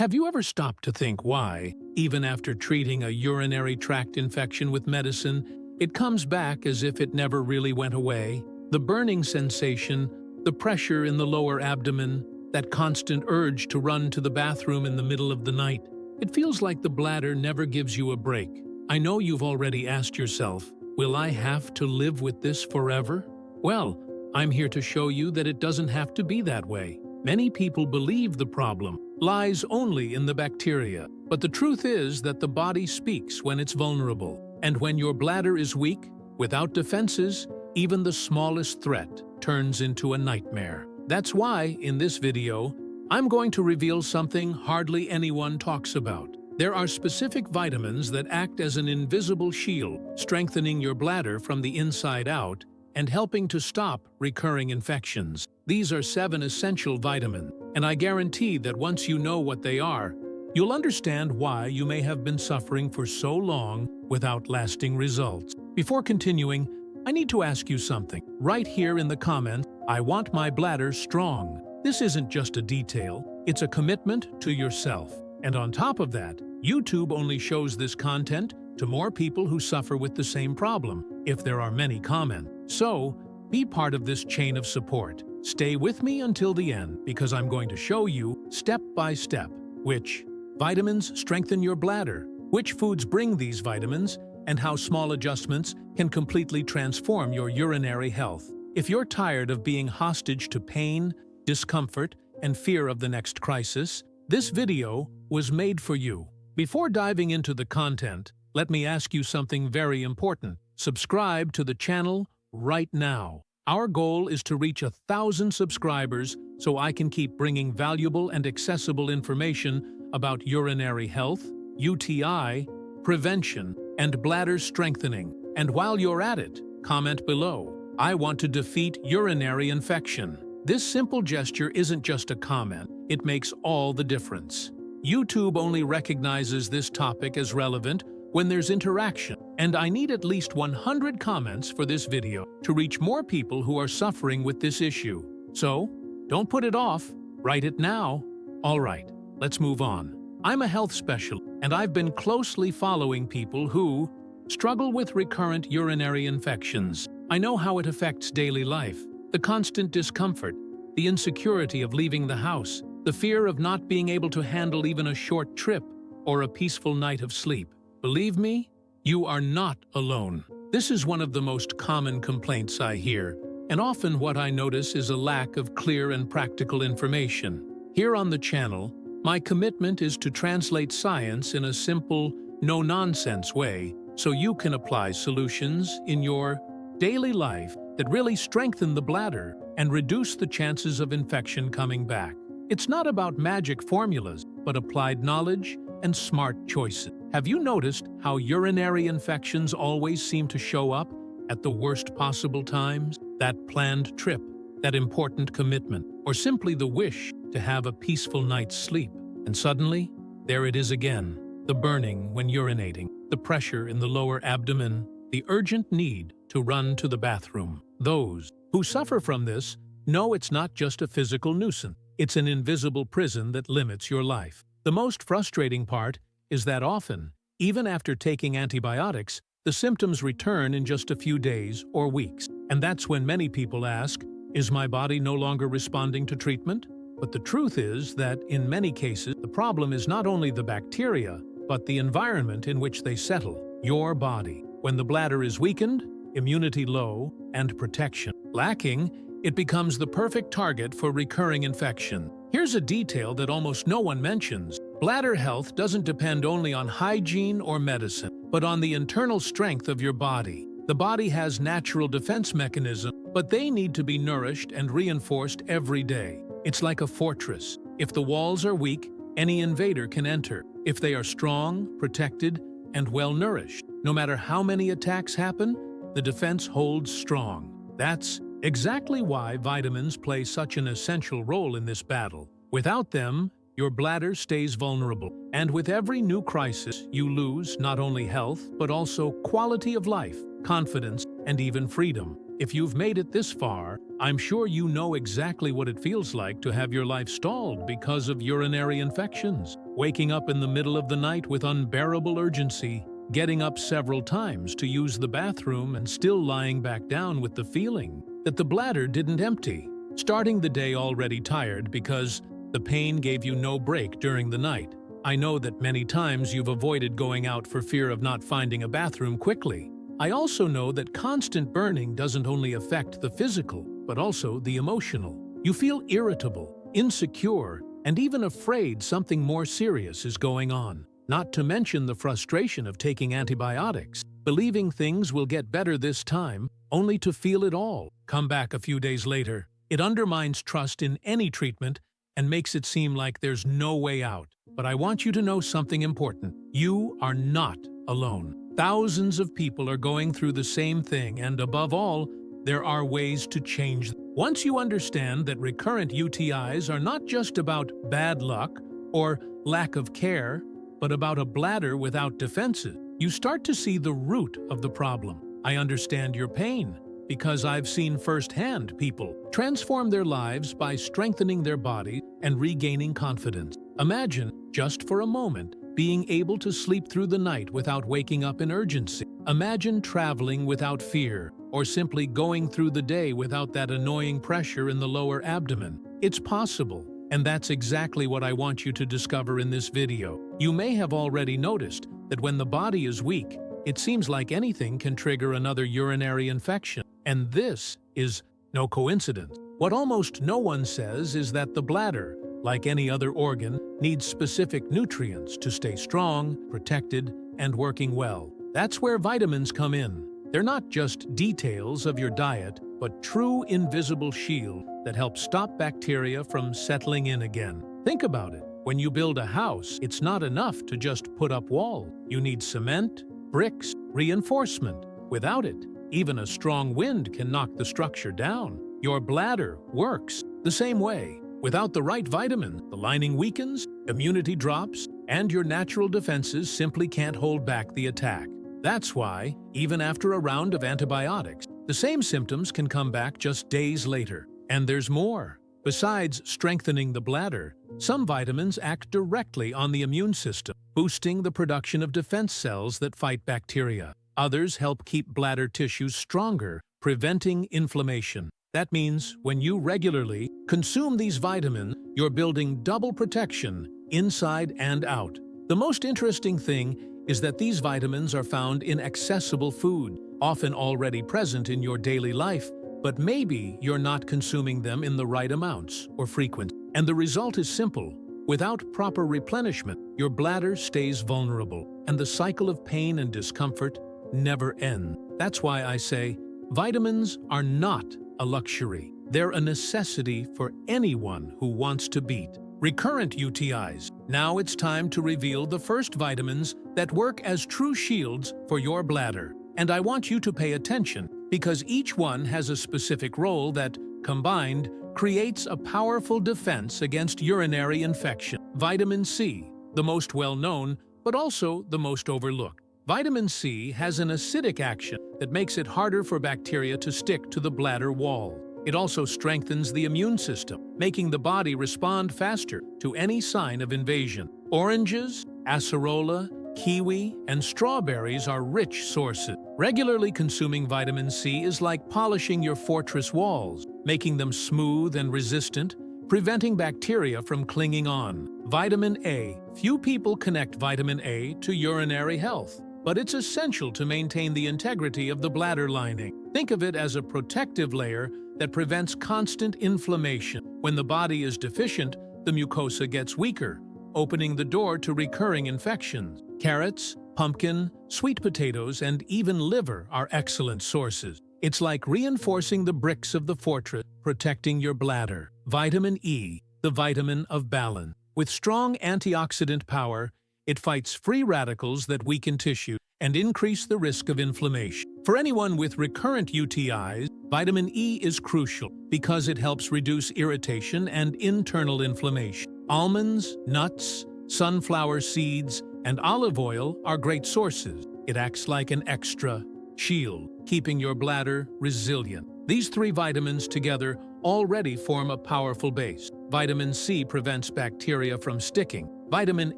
Have you ever stopped to think why, even after treating a urinary tract infection with medicine, it comes back as if it never really went away? The burning sensation, the pressure in the lower abdomen, that constant urge to run to the bathroom in the middle of the night. It feels like the bladder never gives you a break. I know you've already asked yourself, will I have to live with this forever? Well, I'm here to show you that it doesn't have to be that way. Many people believe the problem lies only in the bacteria, but the truth is that the body speaks when it's vulnerable. And when your bladder is weak, without defenses, even the smallest threat turns into a nightmare. That's why, in this video, I'm going to reveal something hardly anyone talks about. There are specific vitamins that act as an invisible shield, strengthening your bladder from the inside out and helping to stop recurring infections. These are 7 essential vitamins, and I guarantee that once you know what they are, you'll understand why you may have been suffering for so long without lasting results. Before continuing, I need to ask you something. Right here in the comments, I want my bladder strong. This isn't just a detail, it's a commitment to yourself. And on top of that, YouTube only shows this content to more people who suffer with the same problem, if there are many comments. So, be part of this chain of support. Stay with me until the end, because I'm going to show you, step by step, which vitamins strengthen your bladder, which foods bring these vitamins, and how small adjustments can completely transform your urinary health. If you're tired of being hostage to pain, discomfort, and fear of the next crisis, this video was made for you. Before diving into the content, let me ask you something very important. Subscribe to the channel right now. Our goal is to reach 1,000 subscribers so I can keep bringing valuable and accessible information about urinary health, UTI, prevention, and bladder strengthening. And while you're at it, comment below, I want to defeat urinary infection. This simple gesture isn't just a comment, it makes all the difference. YouTube only recognizes this topic as relevant when there's interaction, and I need at least 100 comments for this video to reach more people who are suffering with this issue. So, don't put it off, write it now. Alright, let's move on. I'm a health specialist, and I've been closely following people who struggle with recurrent urinary infections. I know how it affects daily life, the constant discomfort, the insecurity of leaving the house, the fear of not being able to handle even a short trip or a peaceful night of sleep. Believe me, you are not alone. This is one of the most common complaints I hear, and often what I notice is a lack of clear and practical information. Here on the channel, my commitment is to translate science in a simple, no-nonsense way so you can apply solutions in your daily life that really strengthen the bladder and reduce the chances of infection coming back. It's not about magic formulas, but applied knowledge and smart choices. Have you noticed how urinary infections always seem to show up at the worst possible times? That planned trip, that important commitment, or simply the wish to have a peaceful night's sleep. And suddenly, there it is again. The burning when urinating, the pressure in the lower abdomen, the urgent need to run to the bathroom. Those who suffer from this know it's not just a physical nuisance. It's an invisible prison that limits your life. The most frustrating part is that often, even after taking antibiotics, the symptoms return in just a few days or weeks. And that's when many people ask, is my body no longer responding to treatment? But the truth is that, in many cases, the problem is not only the bacteria, but the environment in which they settle, your body. When the bladder is weakened, immunity low, and protection lacking, it becomes the perfect target for recurring infection. Here's a detail that almost no one mentions. Bladder health doesn't depend only on hygiene or medicine, but on the internal strength of your body. The body has natural defense mechanisms, but they need to be nourished and reinforced every day. It's like a fortress. If the walls are weak, any invader can enter. If they are strong, protected, and well-nourished, no matter how many attacks happen, the defense holds strong. That's exactly why vitamins play such an essential role in this battle. Without them, your bladder stays vulnerable, and with every new crisis, you lose not only health, but also quality of life, confidence, and even freedom. If you've made it this far, I'm sure you know exactly what it feels like to have your life stalled because of urinary infections. Waking up in the middle of the night with unbearable urgency, getting up several times to use the bathroom and still lying back down with the feeling that the bladder didn't empty. Starting the day already tired because the pain gave you no break during the night. I know that many times you've avoided going out for fear of not finding a bathroom quickly. I also know that constant burning doesn't only affect the physical, but also the emotional. You feel irritable, insecure, and even afraid something more serious is going on. Not to mention the frustration of taking antibiotics, believing things will get better this time, only to feel it all come back a few days later. It undermines trust in any treatment and makes it seem like there's no way out. But I want you to know something important. You are not alone. Thousands of people are going through the same thing, and above all, there are ways to change them. Once you understand that recurrent UTIs are not just about bad luck or lack of care, but about a bladder without defenses, you start to see the root of the problem. I understand your pain, because I've seen firsthand people transform their lives by strengthening their body and regaining confidence. Imagine, just for a moment, being able to sleep through the night without waking up in urgency. Imagine traveling without fear, or simply going through the day without that annoying pressure in the lower abdomen. It's possible, and that's exactly what I want you to discover in this video. You may have already noticed that when the body is weak, it seems like anything can trigger another urinary infection. And this is no coincidence. What almost no one says is that the bladder, like any other organ, needs specific nutrients to stay strong, protected, and working well. That's where vitamins come in. They're not just details of your diet, but true invisible shield that help stop bacteria from settling in again. Think about it. When you build a house, it's not enough to just put up walls. You need cement, bricks, reinforcement. Without it, even a strong wind can knock the structure down. Your bladder works the same way. Without the right vitamin, the lining weakens, immunity drops, and your natural defenses simply can't hold back the attack. That's why, even after a round of antibiotics, the same symptoms can come back just days later. And there's more. Besides strengthening the bladder, some vitamins act directly on the immune system, boosting the production of defense cells that fight bacteria. Others help keep bladder tissues stronger, preventing inflammation. That means when you regularly consume these vitamins, you're building double protection inside and out. The most interesting thing is that these vitamins are found in accessible food, often already present in your daily life, but maybe you're not consuming them in the right amounts or frequency. And the result is simple. Without proper replenishment, your bladder stays vulnerable, and the cycle of pain and discomfort never ends. That's why I say, vitamins are not a luxury. They're a necessity for anyone who wants to beat recurrent UTIs. Now it's time to reveal the first vitamins that work as true shields for your bladder. And I want you to pay attention, because each one has a specific role that, combined, creates a powerful defense against urinary infection. Vitamin C, the most well-known, but also the most overlooked. Vitamin C has an acidic action that makes it harder for bacteria to stick to the bladder wall. It also strengthens the immune system, making the body respond faster to any sign of invasion. Oranges, acerola, kiwi, and strawberries are rich sources. Regularly consuming vitamin C is like polishing your fortress walls, making them smooth and resistant, preventing bacteria from clinging on. Vitamin A. Few people connect vitamin A to urinary health, but it's essential to maintain the integrity of the bladder lining. Think of it as a protective layer that prevents constant inflammation. When the body is deficient, the mucosa gets weaker, opening the door to recurring infections. Carrots, pumpkin, sweet potatoes, and even liver are excellent sources. It's like reinforcing the bricks of the fortress, protecting your bladder. Vitamin E, the vitamin of balance. With strong antioxidant power, it fights free radicals that weaken tissue and increase the risk of inflammation. For anyone with recurrent UTIs, vitamin E is crucial because it helps reduce irritation and internal inflammation. Almonds, nuts, sunflower seeds, and olive oil are great sources. It acts like an extra shield, keeping your bladder resilient. These three vitamins together already form a powerful base. Vitamin C prevents bacteria from sticking, vitamin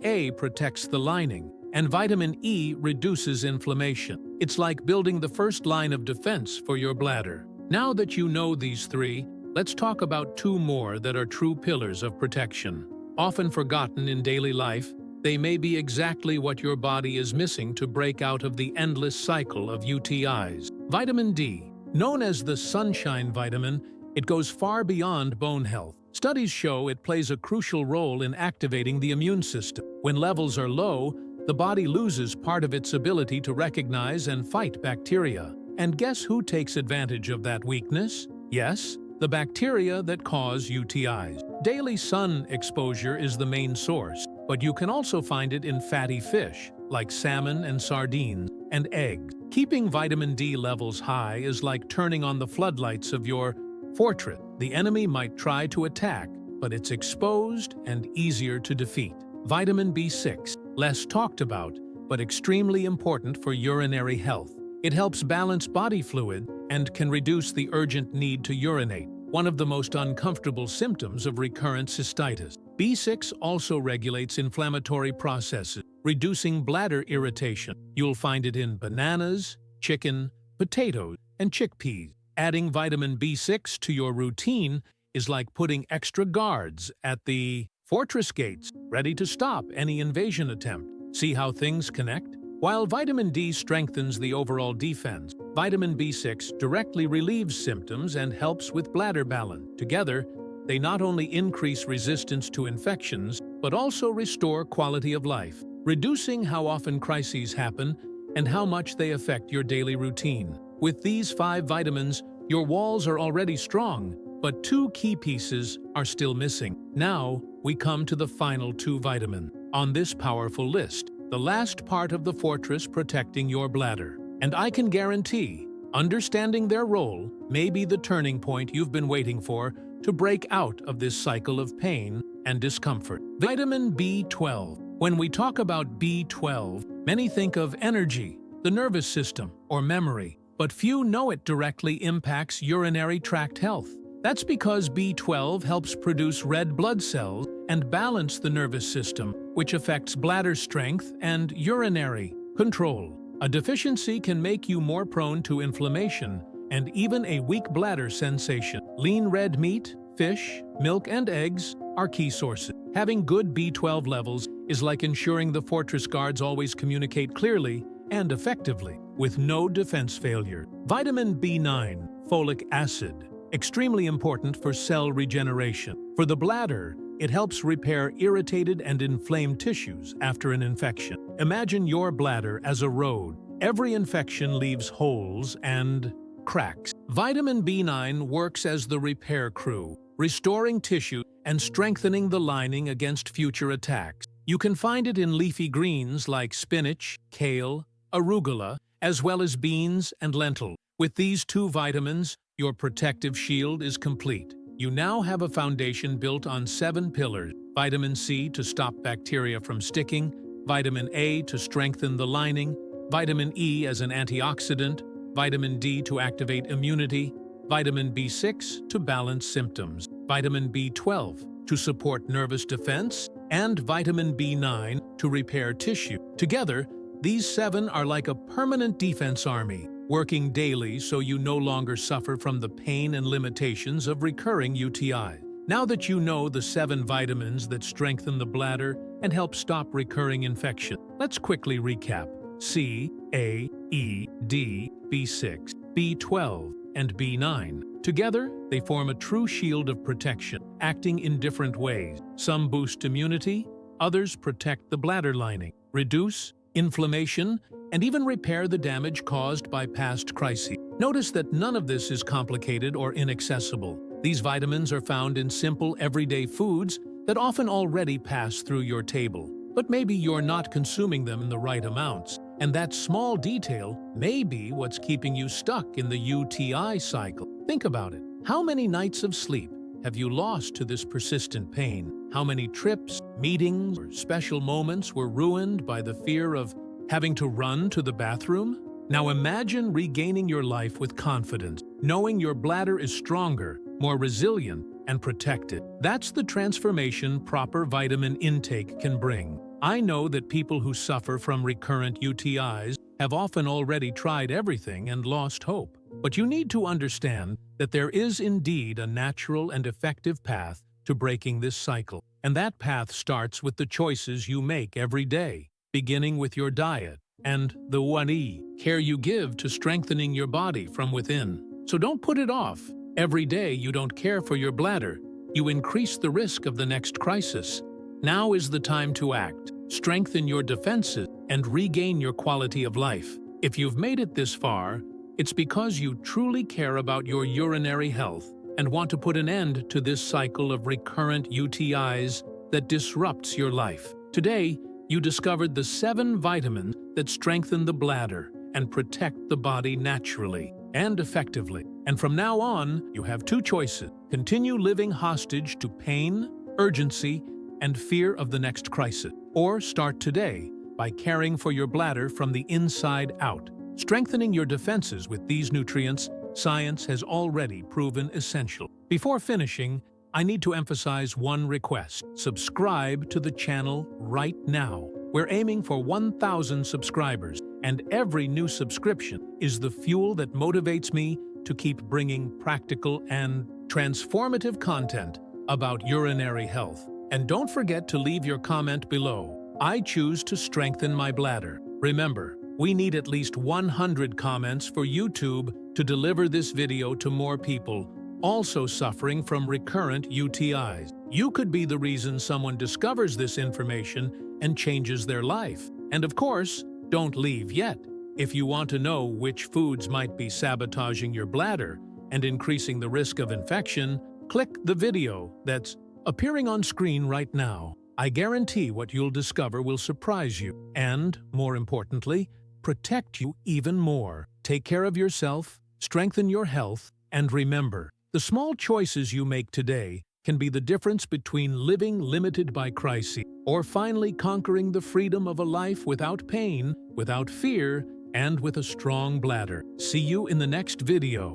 A protects the lining, and vitamin E reduces inflammation. It's like building the first line of defense for your bladder. Now that you know these three, let's talk about two more that are true pillars of protection. Often forgotten in daily life, they may be exactly what your body is missing to break out of the endless cycle of UTIs. Vitamin D, known as the sunshine vitamin, it goes far beyond bone health. Studies show it plays a crucial role in activating the immune system. When levels are low, the body loses part of its ability to recognize and fight bacteria. And guess who takes advantage of that weakness? Yes, the bacteria that cause UTIs. Daily sun exposure is the main source, but you can also find it in fatty fish, like salmon and sardines, and eggs. Keeping vitamin D levels high is like turning on the floodlights of your fortress. The enemy might try to attack, but it's exposed and easier to defeat. Vitamin B6, less talked about, but extremely important for urinary health. It helps balance body fluid and can reduce the urgent need to urinate, one of the most uncomfortable symptoms of recurrent cystitis. B6 also regulates inflammatory processes, reducing bladder irritation. You'll find it in bananas, chicken, potatoes, and chickpeas. Adding vitamin B6 to your routine is like putting extra guards at the fortress gates, ready to stop any invasion attempt. See how things connect? While vitamin D strengthens the overall defense, vitamin B6 directly relieves symptoms and helps with bladder balance. Together, they not only increase resistance to infections, but also restore quality of life, reducing how often crises happen and how much they affect your daily routine. With these 5 vitamins, your walls are already strong, but 2 key pieces are still missing. Now, we come to the final 2 vitamins on this powerful list, the last part of the fortress protecting your bladder. And I can guarantee, understanding their role may be the turning point you've been waiting for to break out of this cycle of pain and discomfort. Vitamin B12. When we talk about B12, many think of energy, the nervous system, or memory, but few know it directly impacts urinary tract health. That's because B12 helps produce red blood cells and balance the nervous system, which affects bladder strength and urinary control. A deficiency can make you more prone to inflammation and even a weak bladder sensation. Lean red meat, fish, milk, and eggs are key sources. Having good B12 levels is like ensuring the fortress guards always communicate clearly and effectively, with no defense failure. Vitamin B9, folic acid, extremely important for cell regeneration. For the bladder, it helps repair irritated and inflamed tissues after an infection. Imagine your bladder as a road. Every infection leaves holes and cracks. Vitamin B9 works as the repair crew, restoring tissue and strengthening the lining against future attacks. You can find it in leafy greens like spinach, kale, arugula, as well as beans and lentils. With these 2 vitamins, your protective shield is complete. You now have a foundation built on 7 pillars: vitamin C to stop bacteria from sticking, vitamin A to strengthen the lining, vitamin E as an antioxidant, vitamin D to activate immunity, vitamin B6 to balance symptoms, vitamin B12 to support nervous defense, and vitamin B9 to repair tissue. Together, these 7 are like a permanent defense army, working daily so you no longer suffer from the pain and limitations of recurring UTI. Now that you know the 7 vitamins that strengthen the bladder and help stop recurring infection, let's quickly recap. C, A, E, D, B6, B12, and B9. Together, they form a true shield of protection, acting in different ways. Some boost immunity, others protect the bladder lining, reduce inflammation, and even repair the damage caused by past crises. Notice that none of this is complicated or inaccessible. These vitamins are found in simple, everyday foods that often already pass through your table. But maybe you're not consuming them in the right amounts, and that small detail may be what's keeping you stuck in the UTI cycle. Think about it. How many nights of sleep have you lost to this persistent pain? How many trips, meetings, or special moments were ruined by the fear of having to run to the bathroom? Now imagine regaining your life with confidence, knowing your bladder is stronger, more resilient, and protected. That's the transformation proper vitamin intake can bring. I know that people who suffer from recurrent UTIs have often already tried everything and lost hope. But you need to understand that there is indeed a natural and effective path to breaking this cycle. And that path starts with the choices you make every day, beginning with your diet and the 1E, care you give to strengthening your body from within. So don't put it off. Every day you don't care for your bladder, you increase the risk of the next crisis. Now is the time to act. Strengthen your defenses and regain your quality of life. If you've made it this far, it's because you truly care about your urinary health and want to put an end to this cycle of recurrent UTIs that disrupts your life. Today, you discovered the 7 vitamins that strengthen the bladder and protect the body naturally and effectively. And from now on, you have 2 choices. Continue living hostage to pain, urgency, and fear of the next crisis. Or start today by caring for your bladder from the inside out. Strengthening your defenses with these nutrients, science has already proven essential. Before finishing, I need to emphasize one request. Subscribe to the channel right now. We're aiming for 1,000 subscribers, and every new subscription is the fuel that motivates me to keep bringing practical and transformative content about urinary health. And don't forget to leave your comment below. I choose to strengthen my bladder. Remember, we need at least 100 comments for YouTube to deliver this video to more people also suffering from recurrent UTIs. You could be the reason someone discovers this information and changes their life. And of course, don't leave yet. If you want to know which foods might be sabotaging your bladder and increasing the risk of infection, click the video that's appearing on screen right now. I guarantee what you'll discover will surprise you and, more importantly, protect you even more. Take care of yourself, strengthen your health, and remember, the small choices you make today can be the difference between living limited by crises or finally conquering the freedom of a life without pain, without fear, and with a strong bladder. See you in the next video.